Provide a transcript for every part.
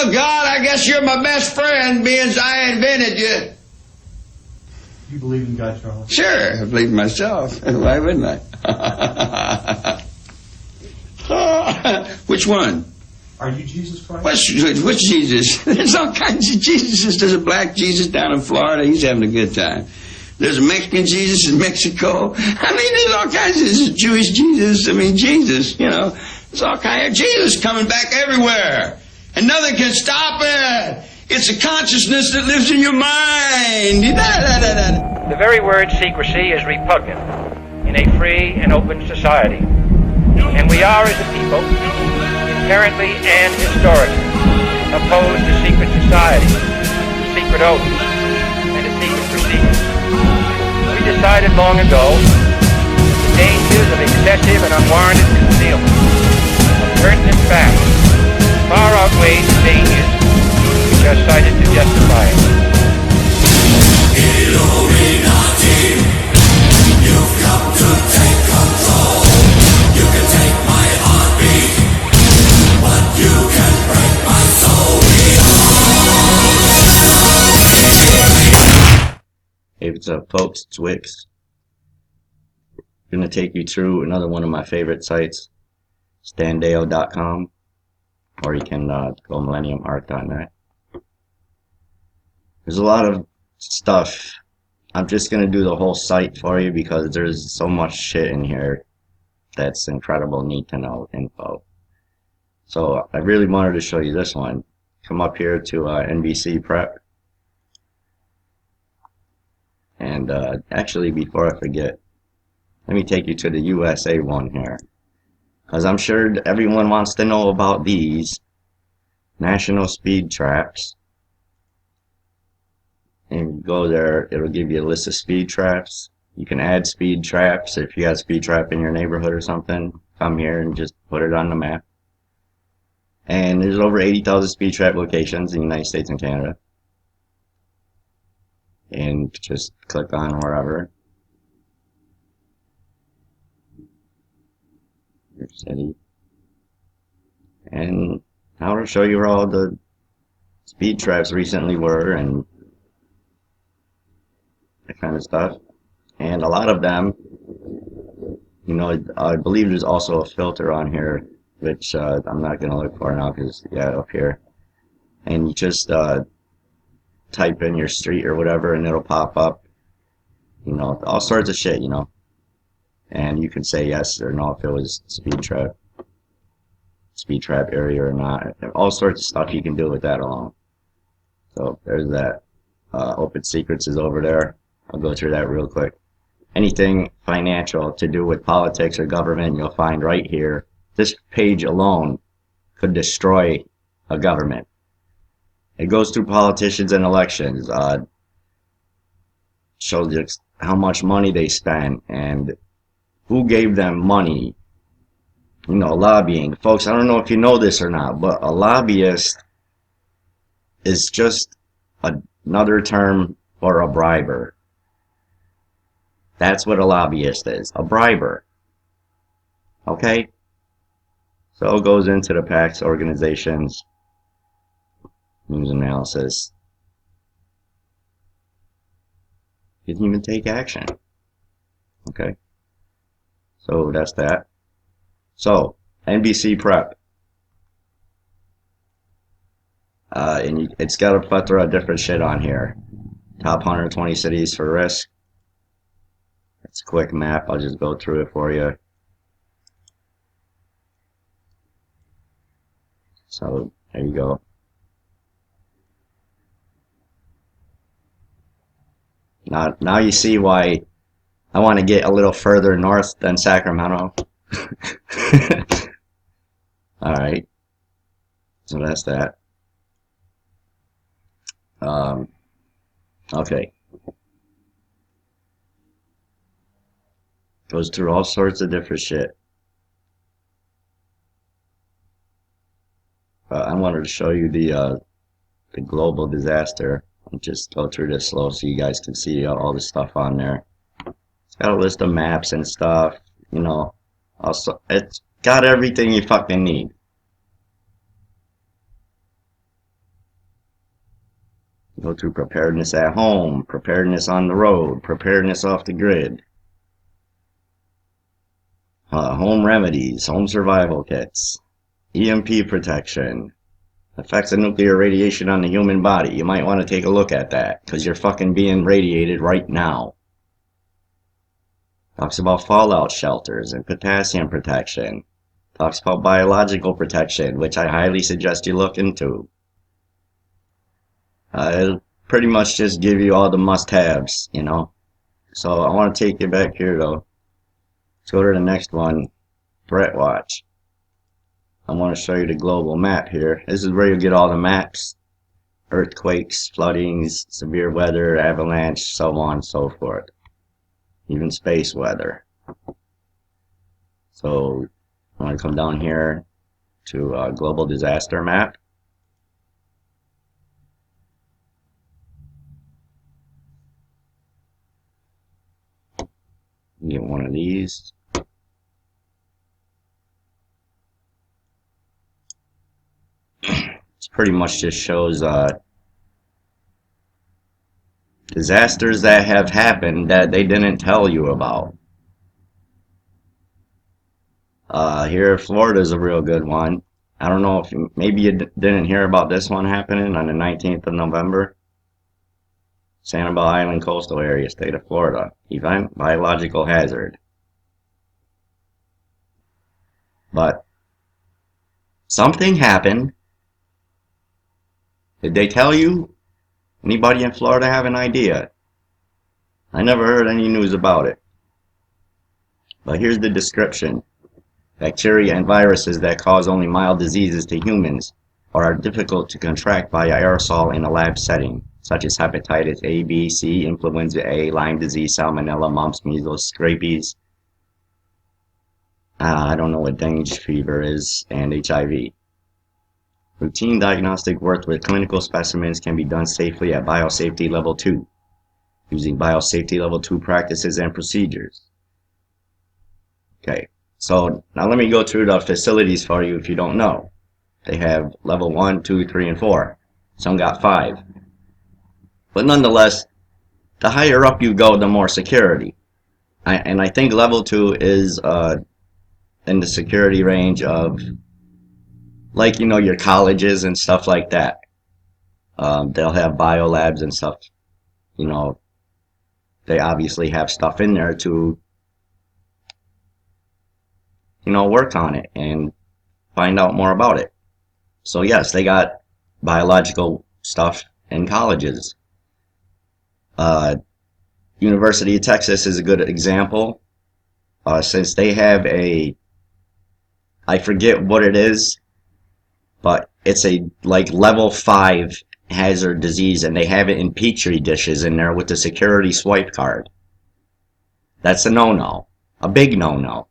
Well, God, I guess you're my best friend, being I invented you. You believe in God, Charlie? Sure, I believe in myself. Why wouldn't I? Which one? Are you Jesus Christ? Which Jesus? There's all kinds of Jesuses. There's a black Jesus down in Florida. He's having a good time. There's a Mexican Jesus in Mexico. I mean, there's all kinds of Jewish Jesus. I mean, Jesus, you know. There's all kinds of Jesus coming back everywhere. And nothing can stop it. It's a consciousness that lives in your mind. The very word secrecy is repugnant in a free and open society. And we are, as a people, inherently and historically opposed to secret society, to secret oaths, and to secret procedures. We decided long ago that the dangers of excessive and unwarranted concealment of pertinent facts far outweigh the dangers which are cited to justify it. Illuminati, you've come to take control. You can take my heartbeat, but you can break my soul. Hey, what's up, folks? It's Wix. I'm going to take you through another one of my favorite sites, standeo.com, or you can go millenniumarc.net. There's a lot of stuff. I'm just going to do the whole site for you because there's so much shit in here that's incredible, need to know info. So I really wanted to show you this one. Come up here to NBC Prep. And actually, before I forget, let me take you to the USA one here. Because I'm sure everyone wants to know about these national speed traps. And you go there, it'll give you a list of speed traps. You can add speed traps if you got a speed trap in your neighborhood or something. Come here and just put it on the map. And there's over 80,000 speed trap locations in the United States and Canada. And just click on wherever. Your city. And now I'll show you where all the speed traps recently were and that kind of stuff. And a lot of them, you know, I believe there's also a filter on here, which I'm not going to look for now because, yeah, up here. And you just type in your street or whatever and it'll pop up, you know, all sorts of shit, you know. And you can say yes or no if it was speed trap area or not. All sorts of stuff you can do with that alone. So there's that. Open Secrets is over there. I'll go through that real quick. Anything financial to do with politics or government, you'll find right here. This page alone could destroy a government. It goes through politicians and elections. Shows you how much money they spent and who gave them money. You know, lobbying. Folks, I don't know if you know this or not, but a lobbyist is just another term for a briber. That's what a lobbyist is, a briber. Okay? So it goes into the PACs, organizations, news analysis. Didn't even take action. Okay? So that's that. So, NBC Prep. And it's got a plethora of different shit on here. Top 120 cities for risk. It's a quick map. I'll just go through it for you. So, there you go. Now you see why I want to get a little further north than Sacramento. Alright. So that's that. Okay. Goes through all sorts of different shit. I wanted to show you the global disaster. I'll just go through this slow so you guys can see all the stuff on there. It's got a list of maps and stuff, you know. Also, it's got everything you fucking need. Go to preparedness at home, preparedness on the road, preparedness off the grid. Home remedies, home survival kits, EMP protection, effects of nuclear radiation on the human body. You might want to take a look at that, because you're fucking being radiated right now. Talks about fallout shelters and potassium protection. Talks about biological protection, which I highly suggest you look into. It'll pretty much just give you all the must-haves, you know. So I want to take you back here, though. Let's go to the next one, Threat Watch. I want to show you the global map here. This is where you get all the maps. Earthquakes, floodings, severe weather, avalanche, so on and so forth. Even space weather. So I want to come down here to global disaster map. Get one of these. It pretty much just shows disasters that have happened that they didn't tell you about. Here, Florida's a real good one. I don't know if maybe you didn't hear about this one happening on the 19th of November. Sanibel Island coastal area, state of Florida. Event, biological hazard. But something happened. Did they tell you? Anybody in Florida have an idea? I never heard any news about it. But here's the description. Bacteria and viruses that cause only mild diseases to humans or are difficult to contract via aerosol in a lab setting, such as hepatitis A, B, C, influenza A, Lyme disease, salmonella, mumps, measles, scabies. I don't know what dengue fever is, and HIV. Routine diagnostic work with clinical specimens can be done safely at Biosafety Level 2, using Biosafety Level 2 practices and procedures. Okay, so now let me go through the facilities for you if you don't know. They have Level 1, 2, 3, and 4. Some got 5. But nonetheless, the higher up you go, the more security. And I think Level 2 is in the security range of, like, you know, your colleges and stuff like that. They'll have biolabs and stuff. You know, they obviously have stuff in there to, you know, work on it and find out more about it. So yes, they got biological stuff in colleges. University of Texas is a good example, since they have I forget what it is, but it's a like level 5 hazard disease, and they have it in petri dishes in there with the security swipe card. That's a no-no, a big no-no.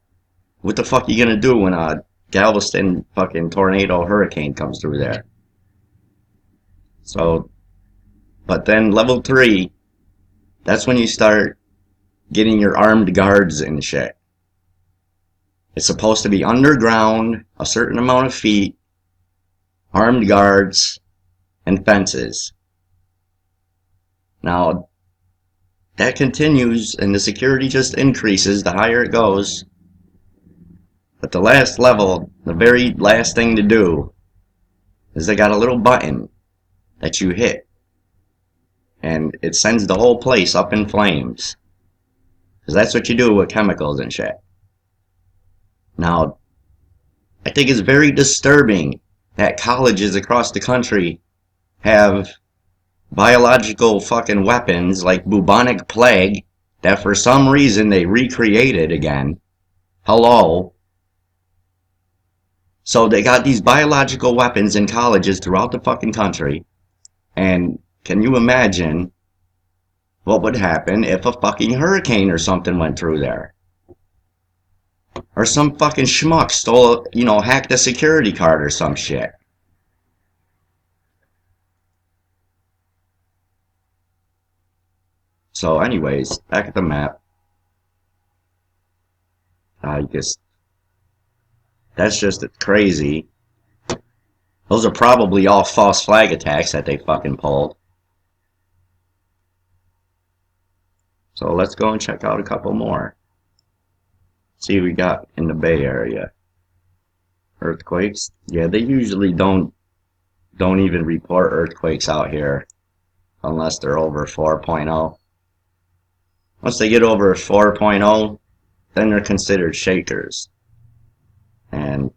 What the fuck are you gonna do when a Galveston fucking tornado hurricane comes through there? So, but then level 3, that's when you start getting your armed guards and shit. It's supposed to be underground, a certain amount of feet, armed guards, and fences. Now, that continues, and the security just increases the higher it goes. But the last level, the very last thing to do, is they got a little button that you hit, and it sends the whole place up in flames. Because that's what you do with chemicals and shit. Now, I think it's very disturbing that colleges across the country have biological fucking weapons like bubonic plague that for some reason they recreated again. Hello? So they got these biological weapons in colleges throughout the fucking country. And can you imagine what would happen if a fucking hurricane or something went through there? Or some fucking schmuck stole, you know, hacked a security card or some shit. So anyways, back at the map. I guess that's just crazy. Those are probably all false flag attacks that they fucking pulled. So let's go and check out a couple more. See what we got in the Bay Area. Earthquakes. Yeah, they usually don't even report earthquakes out here unless they're over 4.0. Once they get over 4.0, then they're considered shakers. And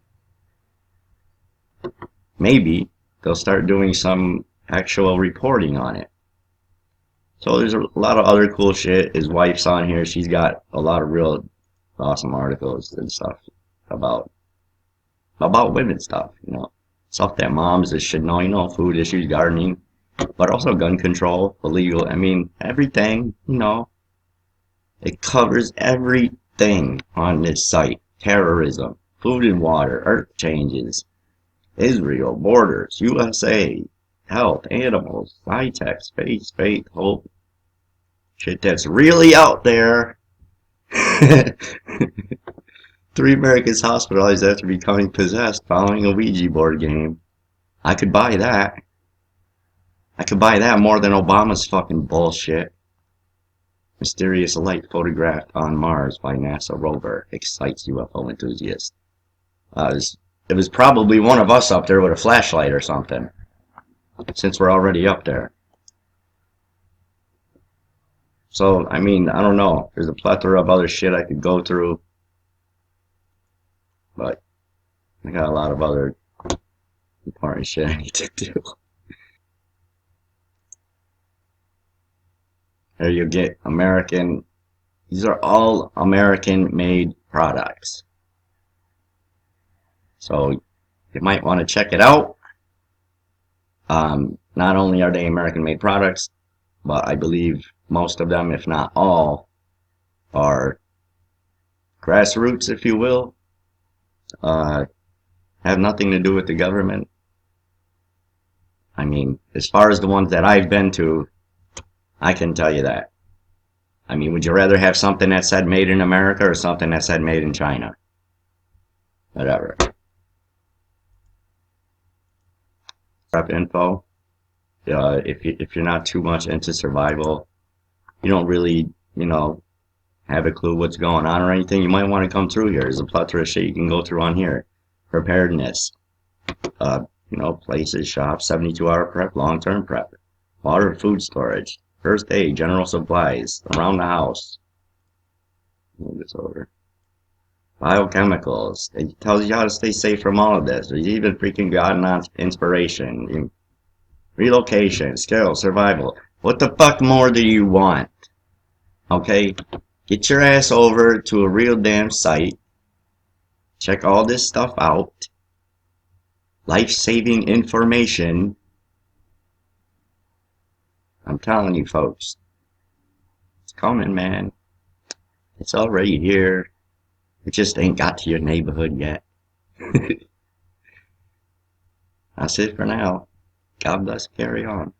maybe they'll start doing some actual reporting on it. So there's a lot of other cool shit. His wife's on here. She's got a lot of real awesome articles and stuff about women stuff, you know. Stuff that moms should know, you know, food issues, gardening, but also gun control, illegal, I mean, everything, you know. It covers everything on this site. Terrorism, food and water, earth changes, Israel, borders, USA, health, animals, high-tech, space, faith, hope. Shit that's really out there. 3 Americans hospitalized after becoming possessed following a Ouija board game. I could buy that. I could buy that more than Obama's fucking bullshit. Mysterious light photographed on Mars by NASA rover excites UFO enthusiasts. It was probably one of us up there with a flashlight or something, since we're already up there. So, I mean, I don't know. There's a plethora of other shit I could go through. But I got a lot of other important shit I need to do. There you get American. These are all American-made products. So you might want to check it out. Not only are they American-made products, but I believe most of them, if not all, are grassroots, if you will. Have nothing to do with the government. I mean, as far as the ones that I've been to, I can tell you that. I mean, would you rather have something that said made in America or something that said made in China? Whatever. Prep info. If you're not too much into survival, you don't really, you know, have a clue what's going on or anything, you might want to come through here. There's a plethora of shit you can go through on here. Preparedness. You know, places, shops, 72-hour prep, long-term prep. Water, food storage. First aid, general supplies. Around the house. Move this over. Biochemicals. It tells you how to stay safe from all of this. There's even freaking God inspiration. Relocation, skill, survival. What the fuck more do you want? Okay? Get your ass over to a real damn site. Check all this stuff out. Life-saving information. I'm telling you folks. It's coming, man. It's already here. It just ain't got to your neighborhood yet. That's it for now. God bless. Carry on.